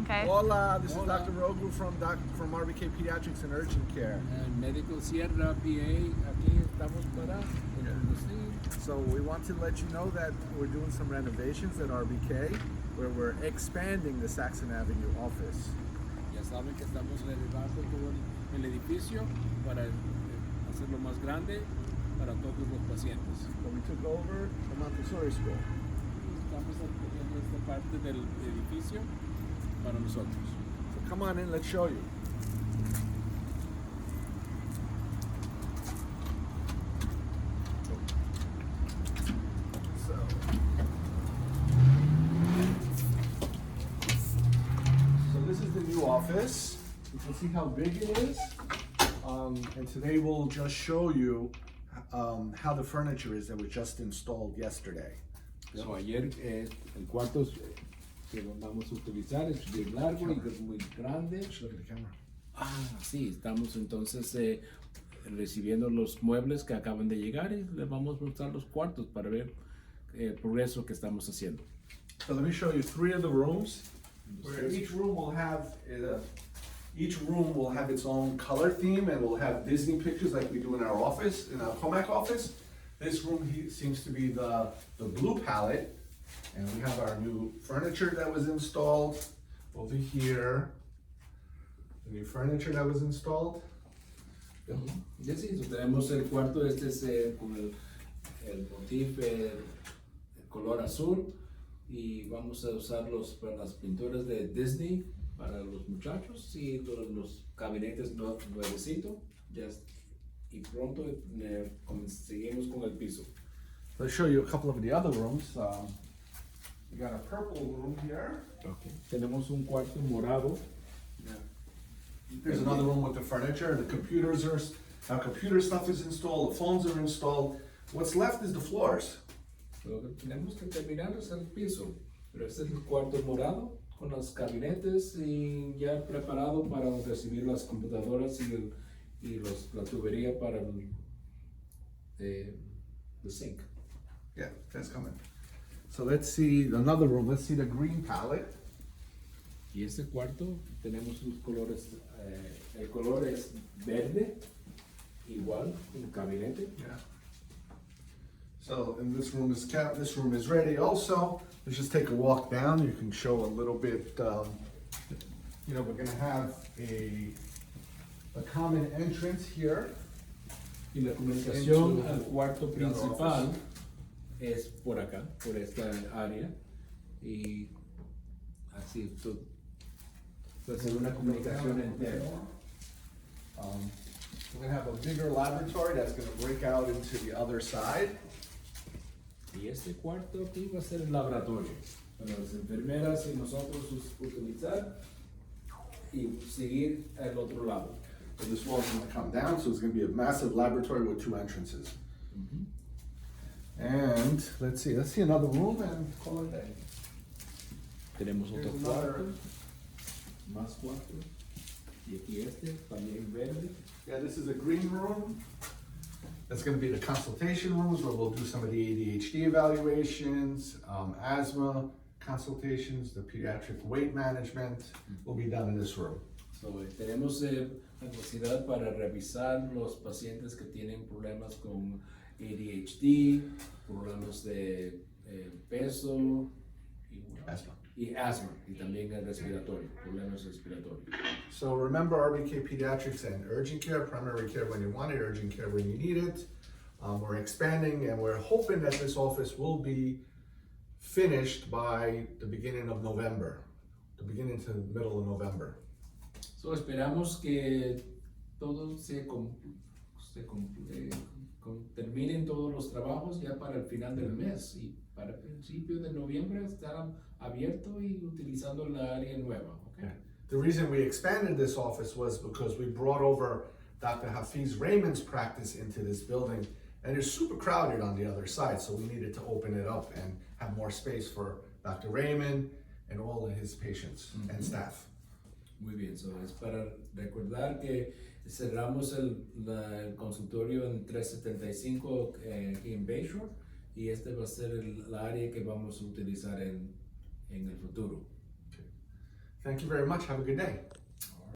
Okay. Hola, this is Dr. Rogu from RBK Pediatrics and Urgent Care. Médico Sierra, PA, aquí estamos para introducir. So we want to let you know that we're doing some renovations at RBK where we're expanding the Saxon Avenue office. Ya saben que estamos renovando todo el edificio para hacerlo más grande para todos los pacientes. So we took over the Montessori School. Estamos haciendo esta parte del edificio para nosotros. So come on in, let's show you. So this is the new office. You can see how big it is. And today we'll just show you how the furniture is that was just installed yesterday. So, ayer el cuarto que vamos a utilizar es bien largo y es muy grande. Look at the camera. Sí, estamos entonces recibiendo los muebles que acaban de llegar y les vamos a mostrar los cuartos para ver el progreso que estamos haciendo. So let me show you 3 of the rooms. Where each room will have its own color theme, and we'll have Disney pictures like we do in our office, in our Comac office. This room seems to be the blue palette, and we have our new furniture that was installed over here. The new furniture that was installed. Ya sí, tenemos el cuarto con el motif, el color azul, y vamos a usar para las pinturas de Disney para los muchachos y los gabinetes nuevecitos. Y pronto seguimos con el piso. Let's show you a couple of the other rooms. We got a purple room here. Okay. Tenemos un cuarto morado. There's another room with the furniture. The computers our computer stuff is installed. The phones are installed. What's left is the floors. Lo que tenemos que terminar es el piso. Pero este es el cuarto morado con los gabinetes y ya preparado para recibir las computadoras y la tubería para the sink. Yeah, that's coming. So let's see another room. Let's see the green palette. Y este cuarto tenemos los colores, el color es verde, igual, un gabinete. Yeah. So, and this room is ready also. Let's just take a walk down. You can show a little bit, we're gonna have a common entrance here. Y la comunicación al cuarto principal es por acá, por esta área. Y así, puede ser una comunicación entera. We're gonna have a bigger laboratory that's gonna break out into the other side. Y este cuarto aquí va a ser el laboratorio para las enfermeras y nosotros utilizar y seguir al otro lado. So this wall is gonna come down, so it's gonna be a massive laboratory with 2 entrances. And let's see another room and call it a day. Tenemos otro Here's cuarto, another. más cuartos. Y aquí también verde. Yeah, this is a green room. That's going to be the consultation rooms where we'll do some of the ADHD evaluations, asthma consultations, the pediatric weight management will be done in this room. So, tenemos la capacidad para revisar los pacientes que tienen problemas con ADHD, problemas de peso y asma, y también el respiratorio, problemas respiratorios. So remember RBK Pediatrics and Urgent Care, primary care when you want it, urgent care when you need it. We're expanding and we're hoping that this office will be finished by the beginning of November, the beginning to the middle of November. So, esperamos que todo terminen todos los trabajos ya para el final del mes y para el principio de noviembre estarán abiertos y utilizando la área nueva. Okay? The reason we expanded this office was because we brought over Dr. Hafiz Raymond's practice into this building, and it's super crowded on the other side, so we needed to open it up and have more space for Dr. Raymond and all of his patients and staff. Muy bien, so es para recordar que cerramos el consultorio en 375 aquí en Bayshore y este va a ser el área que vamos a utilizar en el futuro. Thank you very much. Have a good day.